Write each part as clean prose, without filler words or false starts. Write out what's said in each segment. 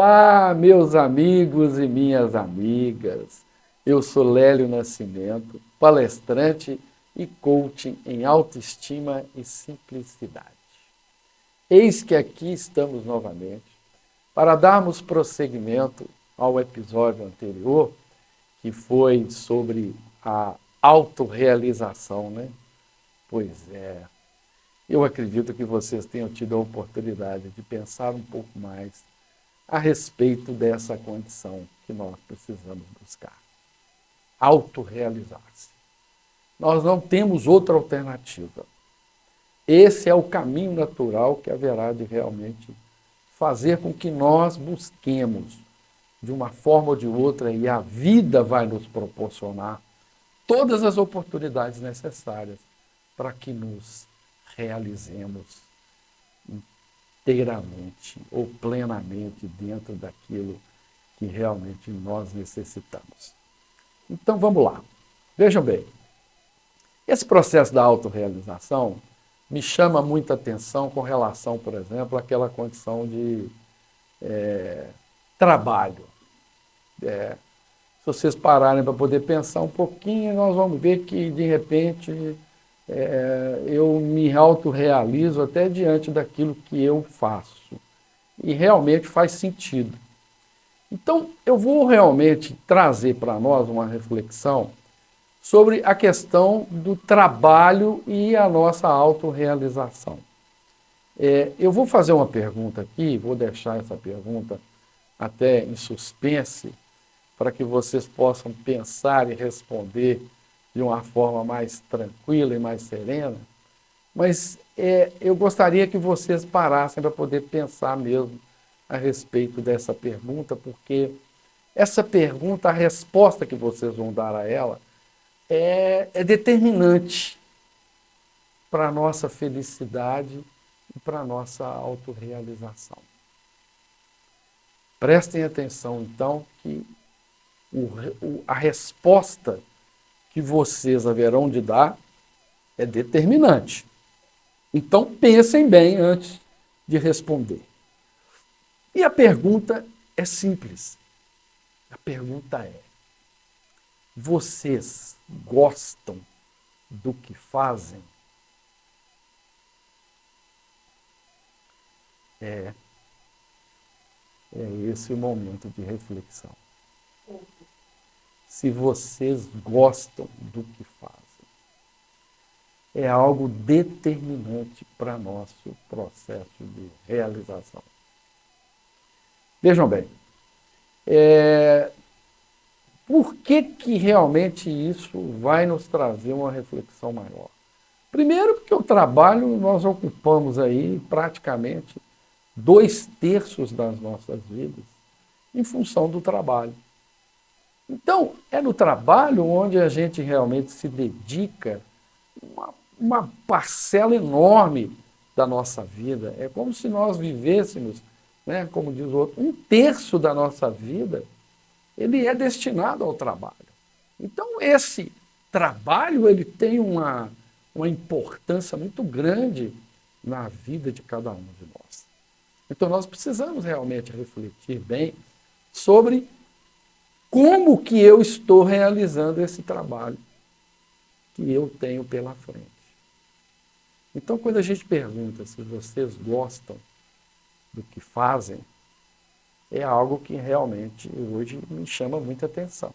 Olá, meus amigos e minhas amigas. Eu sou Lélio Nascimento, palestrante e coaching em autoestima e simplicidade. Eis que aqui estamos novamente para darmos prosseguimento ao episódio anterior, que foi sobre a autorrealização, né? Pois é. Eu acredito que vocês tenham tido a oportunidade de pensar um pouco mais a respeito dessa condição que nós precisamos buscar. Autorrealizar-se. Nós não temos outra alternativa. Esse é o caminho natural que haverá de realmente fazer com que nós busquemos de uma forma ou de outra, e a vida vai nos proporcionar todas as oportunidades necessárias para que nos realizemos inteiramente ou plenamente dentro daquilo que realmente nós necessitamos. Então vamos lá. Vejam bem, esse processo da autorrealização me chama muita atenção com relação, por exemplo, àquela condição de trabalho. Se vocês pararem para poder pensar um pouquinho, nós vamos ver que, de repente, eu me autorrealizo até diante daquilo que eu faço. E realmente faz sentido. Então, eu vou realmente trazer para nós uma reflexão sobre a questão do trabalho e a nossa autorrealização. Eu vou fazer uma pergunta aqui, vou deixar essa pergunta até em suspense, para que vocês possam pensar e responder de uma forma mais tranquila e mais serena, mas eu gostaria que vocês parassem para poder pensar mesmo a respeito dessa pergunta, porque essa pergunta, a resposta que vocês vão dar a ela, é determinante para a nossa felicidade e para a nossa autorrealização. Prestem atenção, então, que a resposta que vocês haverão de dar é determinante. Então, pensem bem antes de responder. E a pergunta é simples. A pergunta é: vocês gostam do que fazem? É esse o momento de reflexão. Se vocês gostam do que fazem, é algo determinante para nosso processo de realização. Vejam bem, por que realmente isso vai nos trazer uma reflexão maior? Primeiro, porque o trabalho, nós ocupamos aí praticamente 2/3 das nossas vidas em função do trabalho. Então, é no trabalho onde a gente realmente se dedica uma parcela enorme da nossa vida. É como se nós vivêssemos, né, como diz o outro, 1/3 da nossa vida, ele é destinado ao trabalho. Então, esse trabalho ele tem uma importância muito grande na vida de cada um de nós. Então, nós precisamos realmente refletir bem sobre como que eu estou realizando esse trabalho que eu tenho pela frente. Então, quando a gente pergunta se vocês gostam do que fazem, é algo que realmente hoje me chama muita atenção.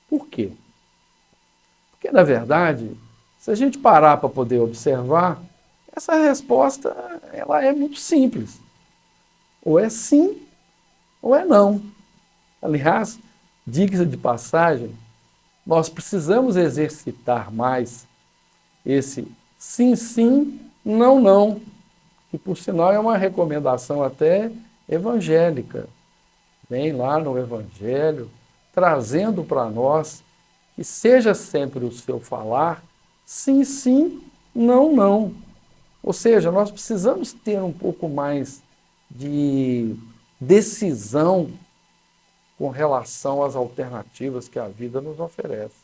Por quê? Porque, na verdade, se a gente parar para poder observar, essa resposta ela é muito simples. Ou é sim, ou é não. Aliás, diga-se de passagem, nós precisamos exercitar mais esse sim, sim, não, não, que por sinal é uma recomendação até evangélica. Vem lá no Evangelho, trazendo para nós que seja sempre o seu falar sim, sim, não, não. Ou seja, nós precisamos ter um pouco mais de decisão com relação às alternativas que a vida nos oferece.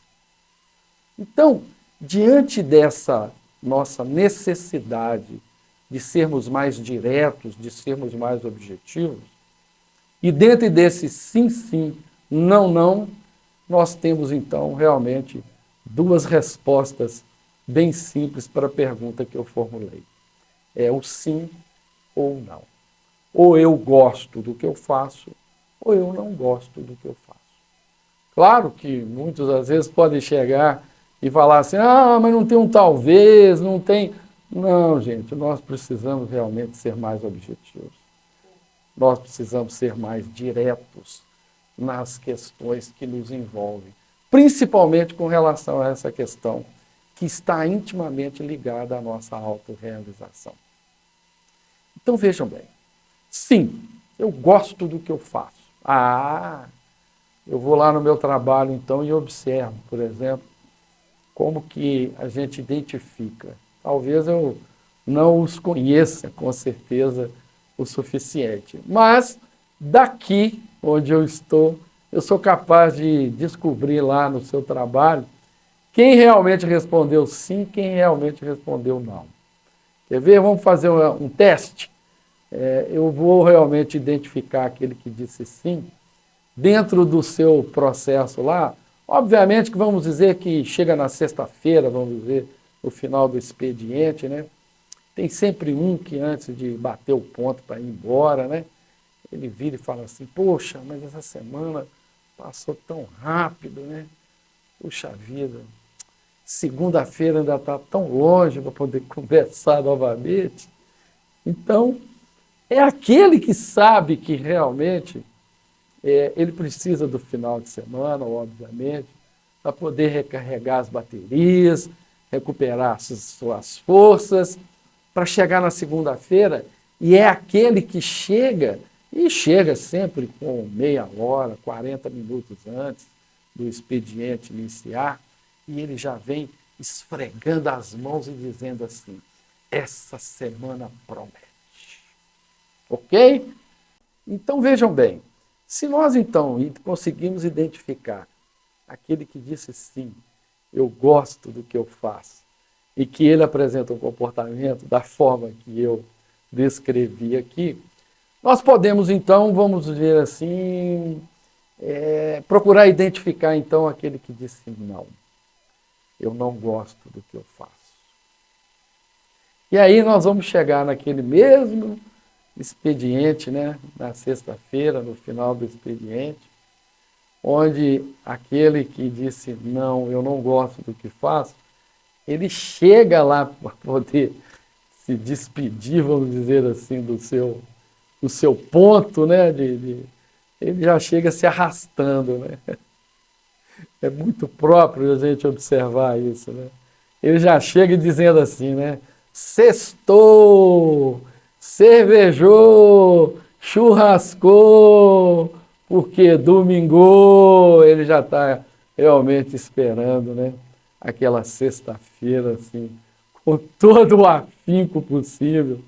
Então, diante dessa nossa necessidade de sermos mais diretos, de sermos mais objetivos, E dentro desse sim, sim, não, não, nós temos então realmente duas respostas bem simples para a pergunta que eu formulei. É o sim ou não. Ou eu gosto do que eu faço, ou eu não gosto do que eu faço. Claro que muitos às vezes podem chegar e falar assim, mas não tem um talvez, não tem... Não, gente, nós precisamos realmente ser mais objetivos. Nós precisamos ser mais diretos nas questões que nos envolvem, principalmente com relação a essa questão que está intimamente ligada à nossa autorrealização. Então vejam bem, sim, eu gosto do que eu faço. Eu vou lá no meu trabalho então e observo, por exemplo, como que a gente identifica. Talvez eu não os conheça com certeza o suficiente, mas daqui onde eu estou, eu sou capaz de descobrir lá no seu trabalho quem realmente respondeu sim, quem realmente respondeu não. Quer ver? Vamos fazer um teste? Eu vou realmente identificar aquele que disse sim, dentro do seu processo lá. Obviamente que vamos dizer que chega na sexta-feira, vamos dizer, no final do expediente, né? Tem sempre um que antes de bater o ponto para ir embora, né? Ele vira e fala assim, poxa, mas essa semana passou tão rápido, né? Puxa vida, segunda-feira ainda está tão longe para poder conversar novamente. Então, é aquele que sabe que realmente ele precisa do final de semana, obviamente, para poder recarregar as baterias, recuperar suas forças, para chegar na segunda-feira, e é aquele que chega, e chega sempre com meia hora, 40 minutos antes do expediente iniciar, e ele já vem esfregando as mãos e dizendo assim, essa semana promete. Ok? Então vejam bem, se nós então conseguimos identificar aquele que disse sim, eu gosto do que eu faço, e que ele apresenta um comportamento da forma que eu descrevi aqui, nós podemos então, vamos dizer assim, procurar identificar então aquele que disse não, eu não gosto do que eu faço. E aí nós vamos chegar naquele mesmo expediente, né, na sexta-feira, no final do expediente, onde aquele que disse não, eu não gosto do que faço, ele chega lá para poder se despedir, vamos dizer assim, do seu ponto, né? Ele já chega se arrastando, né? É muito próprio a gente observar isso, né? Ele já chega dizendo assim, né? Sextou, cervejou, churrascou, porque domingo ele já está realmente esperando, né? Aquela sexta-feira, assim, com todo o afinco possível,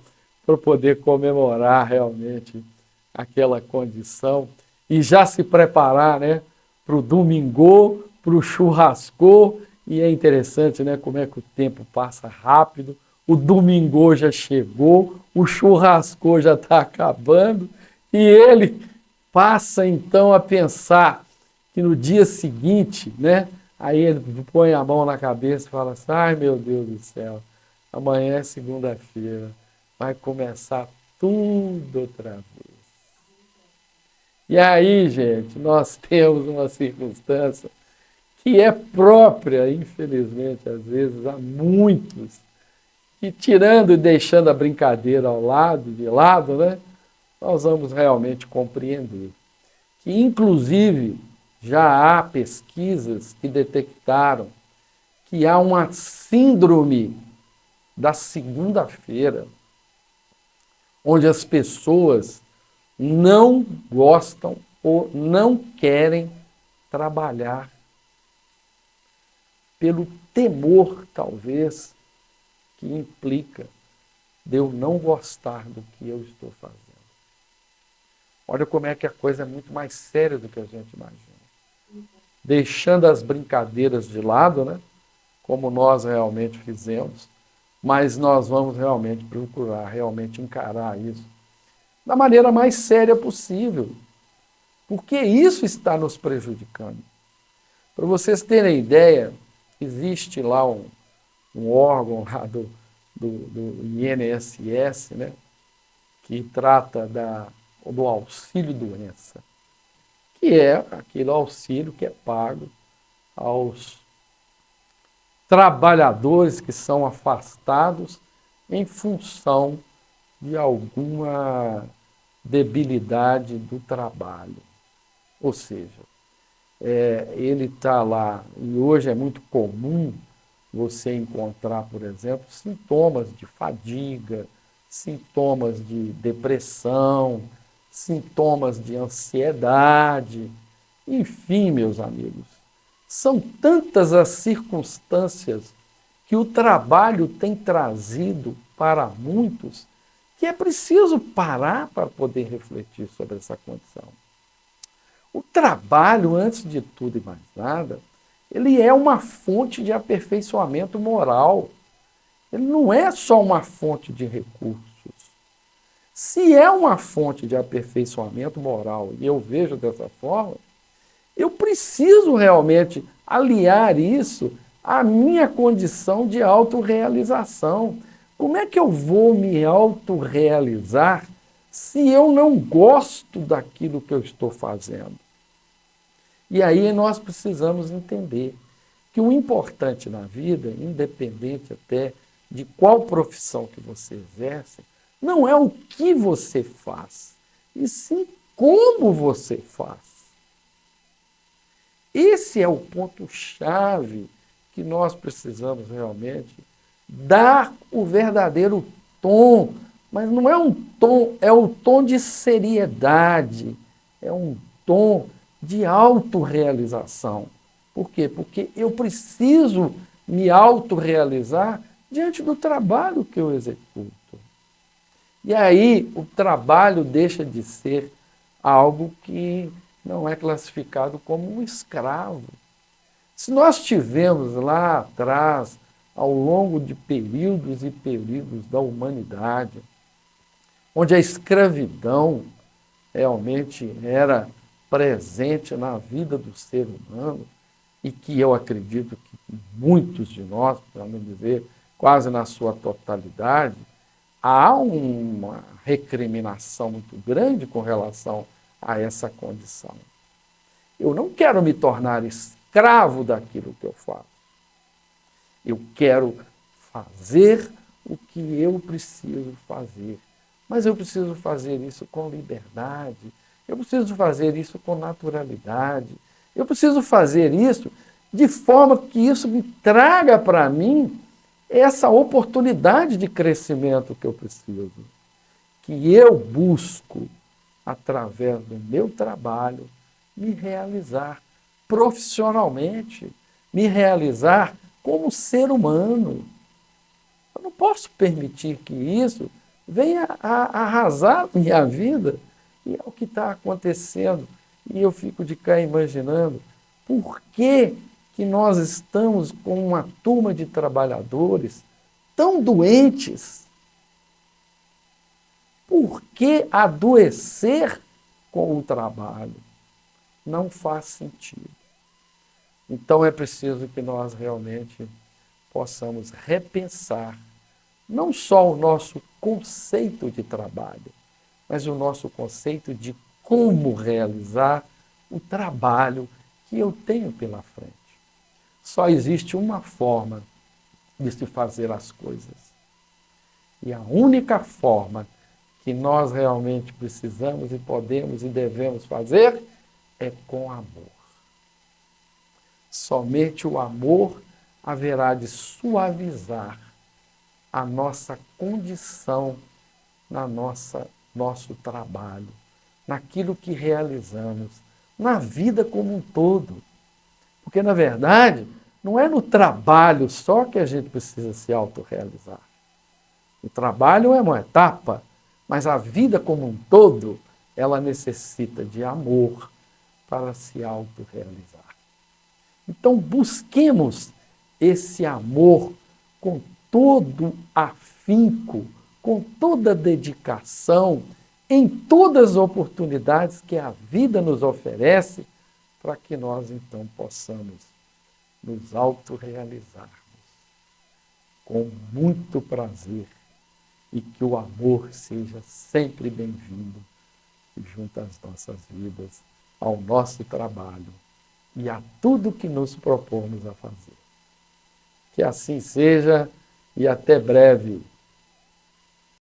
para poder comemorar realmente aquela condição e já se preparar, né, para o domingo, para o churrasco. E é interessante, né, como é que o tempo passa rápido. O domingo já chegou, o churrasco já está acabando e ele passa então a pensar que no dia seguinte, né, aí ele põe a mão na cabeça e fala assim, ai meu Deus do céu, amanhã é segunda-feira, vai começar tudo outra vez. E aí, gente, nós temos uma circunstância que é própria, infelizmente, às vezes, a muitos, e tirando e deixando a brincadeira de lado, né, nós vamos realmente compreender que, inclusive, já há pesquisas que detectaram que há uma síndrome da segunda-feira, onde as pessoas não gostam ou não querem trabalhar pelo temor, talvez, que implica de eu não gostar do que eu estou fazendo. Olha como é que a coisa é muito mais séria do que a gente imagina. Deixando as brincadeiras de lado, né? Como nós realmente fizemos, mas nós vamos realmente procurar, realmente encarar isso da maneira mais séria possível. porque isso está nos prejudicando. Para vocês terem ideia, existe lá um órgão lá do INSS, né, que trata do auxílio-doença, que é aquele auxílio que é pago aos trabalhadores que são afastados em função de alguma debilidade do trabalho. Ou seja, ele está lá, e hoje é muito comum você encontrar, por exemplo, sintomas de fadiga, sintomas de depressão, sintomas de ansiedade, enfim, meus amigos, são tantas as circunstâncias que o trabalho tem trazido para muitos que é preciso parar para poder refletir sobre essa condição. O trabalho, antes de tudo e mais nada, ele é uma fonte de aperfeiçoamento moral. Ele não é só uma fonte de recursos. Se é uma fonte de aperfeiçoamento moral, e eu vejo dessa forma, eu preciso realmente aliar isso à minha condição de autorrealização. Como é que eu vou me autorrealizar se eu não gosto daquilo que eu estou fazendo? E aí nós precisamos entender que o importante na vida, independente até de qual profissão que você exerce, não é o que você faz, e sim como você faz. Esse é o ponto-chave que nós precisamos realmente dar o verdadeiro tom, mas não é um tom, é o tom de seriedade, é um tom de autorrealização. Por quê? Porque eu preciso me autorrealizar diante do trabalho que eu executo. E aí o trabalho deixa de ser algo que não é classificado como um escravo. Se nós tivemos lá atrás, ao longo de períodos e períodos da humanidade, onde a escravidão realmente era presente na vida do ser humano, e que eu acredito que muitos de nós, para não dizer quase na sua totalidade, há uma recriminação muito grande com relação a essa condição. Eu não quero me tornar escravo daquilo que eu faço. Eu quero fazer o que eu preciso fazer. Mas eu preciso fazer isso com liberdade. Eu preciso fazer isso com naturalidade. Eu preciso fazer isso de forma que isso me traga para mim essa oportunidade de crescimento que eu preciso. Que eu busco, através do meu trabalho, me realizar profissionalmente, me realizar como ser humano. Eu não posso permitir que isso venha a arrasar minha vida. E é o que está acontecendo. E eu fico de cá imaginando por que nós estamos com uma turma de trabalhadores tão doentes. Por que adoecer com o trabalho? Não faz sentido. Então é preciso que nós realmente possamos repensar não só o nosso conceito de trabalho, mas o nosso conceito de como realizar o trabalho que eu tenho pela frente. Só existe uma forma de se fazer as coisas. E a única forma que nós realmente precisamos e podemos e devemos fazer é com amor. Somente o amor haverá de suavizar a nossa condição na nosso trabalho, naquilo que realizamos, na vida como um todo. Porque, na verdade, não é no trabalho só que a gente precisa se autorrealizar. O trabalho é uma etapa, mas a vida como um todo, ela necessita de amor para se autorrealizar. Então, busquemos esse amor com todo afinco, com toda dedicação em todas as oportunidades que a vida nos oferece, para que nós então possamos nos autorrealizarmos com muito prazer e que o amor seja sempre bem-vindo junto às nossas vidas, ao nosso trabalho e a tudo que nos propomos a fazer. Que assim seja e até breve.